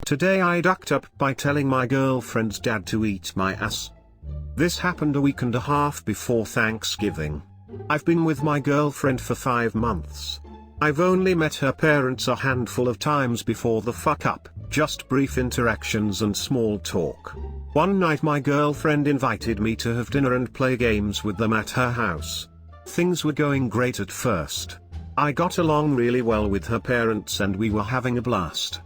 Today I ducked up by telling my girlfriend's dad to eat my ass. This happened a week and a half before Thanksgiving. I've been with my girlfriend for 5 months. I've only met her parents a handful of times before the fuck up, just brief interactions and small talk. One night my girlfriend invited me to have dinner and play games with them at her house. Things were going great at first. I got along really well with her parents and we were having a blast.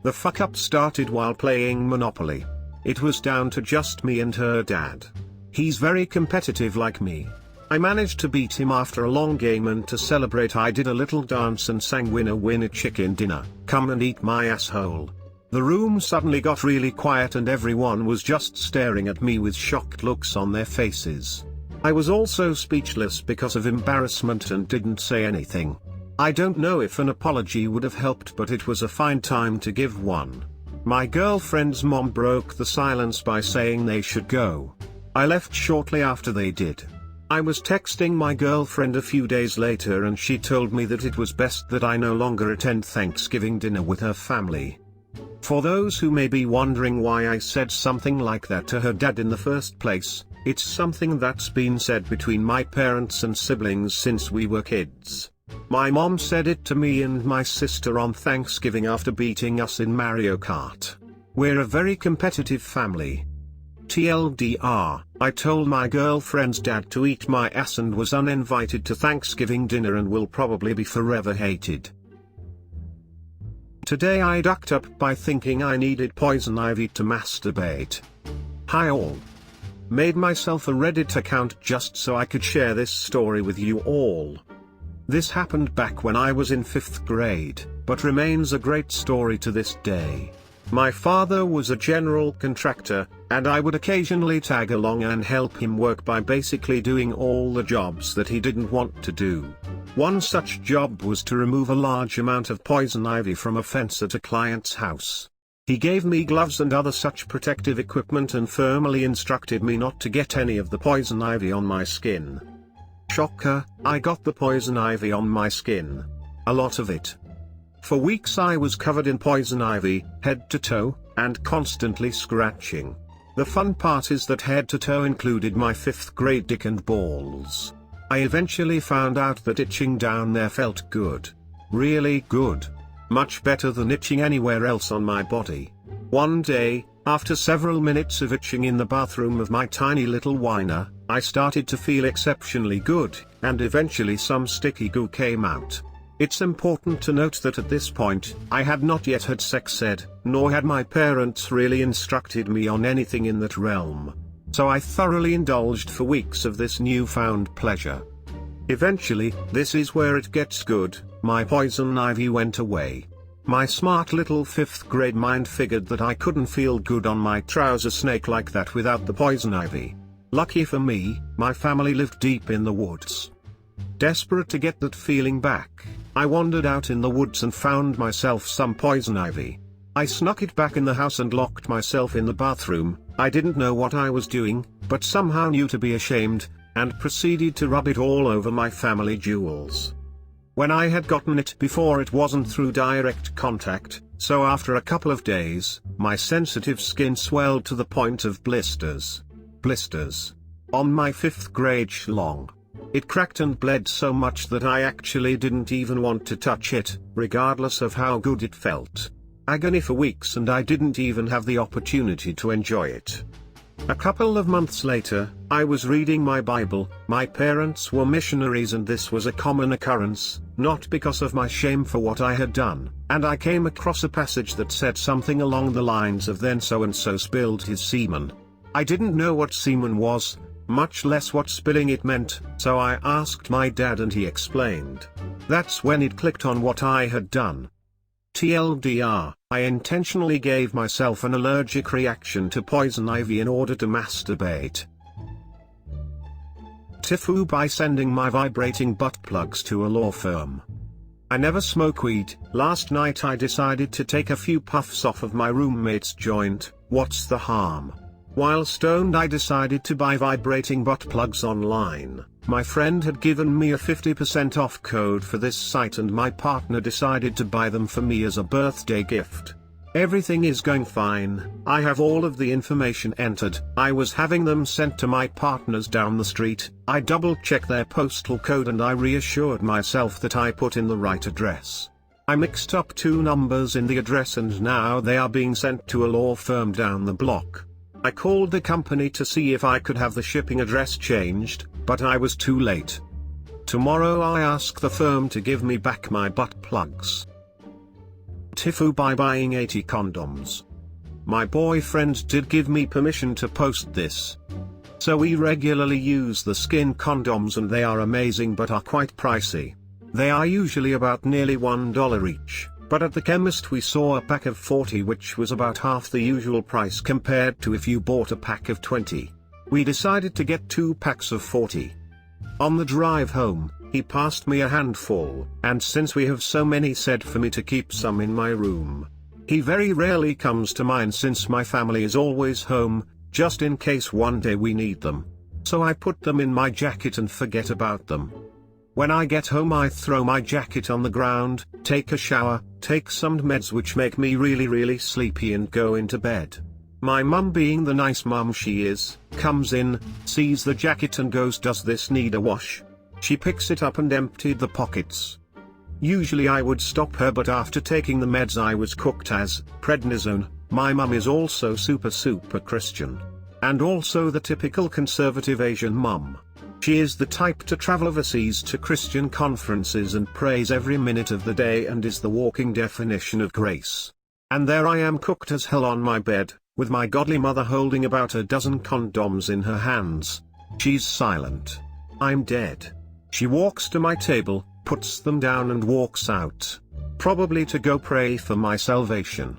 The fuck up started while playing Monopoly. It was down to just me and her dad. He's very competitive like me. I managed to beat him after a long game, and to celebrate I did a little dance and sang "Winner Winner Chicken Dinner, come and eat my asshole." The room suddenly got really quiet and everyone was just staring at me with shocked looks on their faces. I was also speechless because of embarrassment and didn't say anything. I don't know if an apology would have helped, but it was a fine time to give one. My girlfriend's mom broke the silence by saying they should go. I left shortly after they did. I was texting my girlfriend a few days later and she told me that it was best that I no longer attend Thanksgiving dinner with her family. For those who may be wondering why I said something like that to her dad in the first place, it's something that's been said between my parents and siblings since we were kids. My mom said it to me and my sister on Thanksgiving after beating us in Mario Kart. We're a very competitive family. TLDR, I told my girlfriend's dad to eat my ass and was uninvited to Thanksgiving dinner and will probably be forever hated. Today I ducked up by thinking I needed poison ivy to masturbate. Hi all. Made myself a Reddit account just so I could share this story with you all. This happened back when I was in 5th grade, but remains a great story to this day. My father was a general contractor, and I would occasionally tag along and help him work by basically doing all the jobs that he didn't want to do. One such job was to remove a large amount of poison ivy from a fence at a client's house. He gave me gloves and other such protective equipment and firmly instructed me not to get any of the poison ivy on my skin. Shocker, I got the poison ivy on my skin. A lot of it. For weeks I was covered in poison ivy, head to toe, and constantly scratching. The fun part is that head to toe included my 5th grade dick and balls. I eventually found out that itching down there felt good. Really good. Much better than itching anywhere else on my body. One day, after several minutes of itching in the bathroom of my tiny little whiner, I started to feel exceptionally good, and eventually some sticky goo came out. It's important to note that at this point, I had not yet had sex ed, nor had my parents really instructed me on anything in that realm. So I thoroughly indulged for weeks of this newfound pleasure. Eventually, this is where it gets good, my poison ivy went away. My smart little 5th grade mind figured that I couldn't feel good on my trouser snake like that without the poison ivy. Lucky for me, my family lived deep in the woods. Desperate to get that feeling back, I wandered out in the woods and found myself some poison ivy. I snuck it back in the house and locked myself in the bathroom. I didn't know what I was doing, but somehow knew to be ashamed, and proceeded to rub it all over my family jewels. When I had gotten it before, it wasn't through direct contact, so after a couple of days, my sensitive skin swelled to the point of blisters. Blisters. On my 5th grade schlong. It cracked and bled so much that I actually didn't even want to touch it, regardless of how good it felt. Agony for weeks, and I didn't even have the opportunity to enjoy it. A couple of months later, I was reading my Bible. My parents were missionaries and this was a common occurrence, not because of my shame for what I had done, and I came across a passage that said something along the lines of "then so-and-so spilled his semen." I didn't know what semen was, much less what spilling it meant, so I asked my dad and he explained. That's when it clicked on what I had done. TLDR, I intentionally gave myself an allergic reaction to poison ivy in order to masturbate. TIFU by sending my vibrating butt plugs to a law firm. I never smoke weed. Last night I decided to take a few puffs off of my roommate's joint. What's the harm? While stoned I decided to buy vibrating butt plugs online. My friend had given me a 50% off code for this site and my partner decided to buy them for me as a birthday gift. Everything is going fine, I have all of the information entered, I was having them sent to my partners down the street, I double-checked their postal code and I reassured myself that I put in the right address. I mixed up 2 numbers in the address and now they are being sent to a law firm down the block. I called the company to see if I could have the shipping address changed, but I was too late. Tomorrow I ask the firm to give me back my butt plugs. TIFU by buying 80 condoms. My boyfriend did give me permission to post this. So we regularly use the skin condoms and they are amazing but are quite pricey. They are usually about nearly $1 each, but at the chemist we saw a pack of 40 which was about half the usual price compared to if you bought a pack of 20. We decided to get 2 packs of 40. On the drive home, he passed me a handful, and since we have so many said for me to keep some in my room. He very rarely comes to mine since my family is always home, just in case one day we need them. So I put them in my jacket and forget about them. When I get home I throw my jacket on the ground, take a shower, take some meds which make me really sleepy and go into bed. My mum, being the nice mum she is, comes in, sees the jacket and goes, "Does this need a wash?" She picks it up and emptied the pockets. Usually I would stop her, but after taking the meds I was cooked as prednisone. My mum is also super Christian. And also the typical conservative Asian mum. She is the type to travel overseas to Christian conferences and prays every minute of the day and is the walking definition of grace. And there I am cooked as hell on my bed, with my godly mother holding about a dozen condoms in her hands. She's silent. I'm dead. She walks to my table, puts them down and walks out. Probably to go pray for my salvation.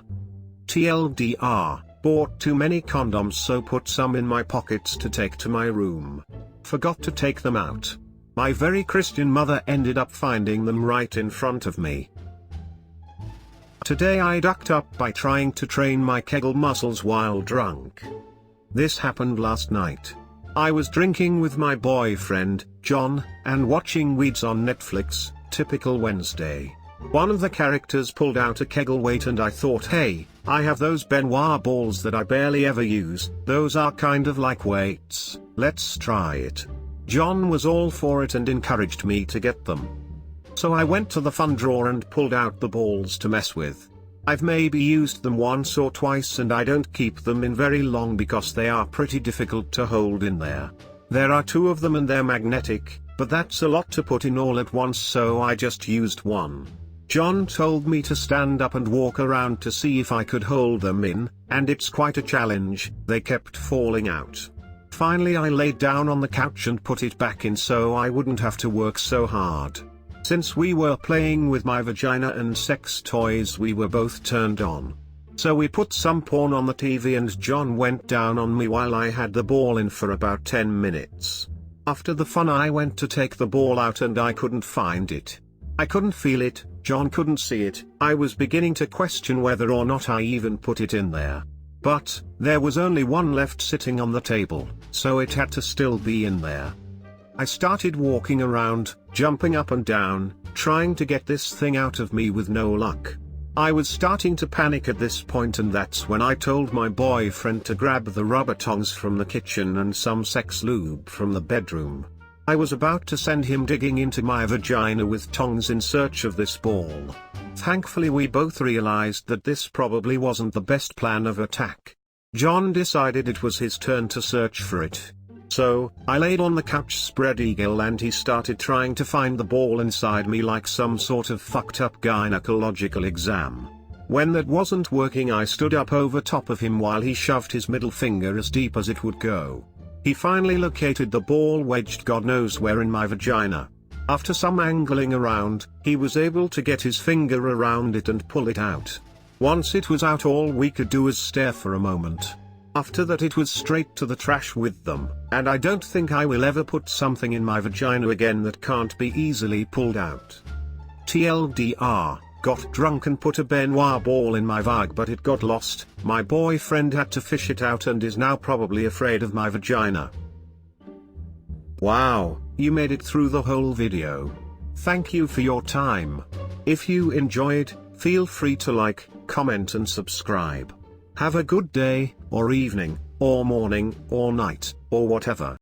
TLDR, bought too many condoms so put some in my pockets to take to my room. Forgot to take them out. My very Christian mother ended up finding them right in front of me. Today I ducked up by trying to train my Kegel muscles while drunk. This happened last night. I was drinking with my boyfriend, John, and watching Weeds on Netflix, typical Wednesday. One of the characters pulled out a Kegel weight and I thought, hey, I have those Benoit balls that I barely ever use, those are kind of like weights, let's try it. John was all for it and encouraged me to get them. So I went to the fun drawer and pulled out the balls to mess with. I've maybe used them once or twice and I don't keep them in very long because they are pretty difficult to hold in there. There are 2 of them and they're magnetic, but that's a lot to put in all at once, so I just used one. John told me to stand up and walk around to see if I could hold them in, and it's quite a challenge, they kept falling out. Finally I laid down on the couch and put it back in so I wouldn't have to work so hard. Since we were playing with my vagina and sex toys we were both turned on. So we put some porn on the TV and John went down on me while I had the ball in for about 10 minutes. After the fun I went to take the ball out and I couldn't find it. I couldn't feel it, John couldn't see it, I was beginning to question whether or not I even put it in there. But, there was only one left sitting on the table, so it had to still be in there. I started walking around, jumping up and down, trying to get this thing out of me with no luck. I was starting to panic at this point and that's when I told my boyfriend to grab the rubber tongs from the kitchen and some sex lube from the bedroom. I was about to send him digging into my vagina with tongs in search of this ball. Thankfully we both realized that this probably wasn't the best plan of attack. John decided it was his turn to search for it. So, I laid on the couch spread eagle and he started trying to find the ball inside me like some sort of fucked up gynecological exam. When that wasn't working I stood up over top of him while he shoved his middle finger as deep as it would go. He finally located the ball wedged God knows where in my vagina. After some angling around, he was able to get his finger around it and pull it out. Once it was out all we could do was stare for a moment. After that it was straight to the trash with them, and I don't think I will ever put something in my vagina again that can't be easily pulled out. TLDR, got drunk and put a Benoit ball in my vag but it got lost, my boyfriend had to fish it out and is now probably afraid of my vagina. Wow, you made it through the whole video. Thank you for your time. If you enjoyed, feel free to like, comment and subscribe. Have a good day, or evening, or morning, or night, or whatever.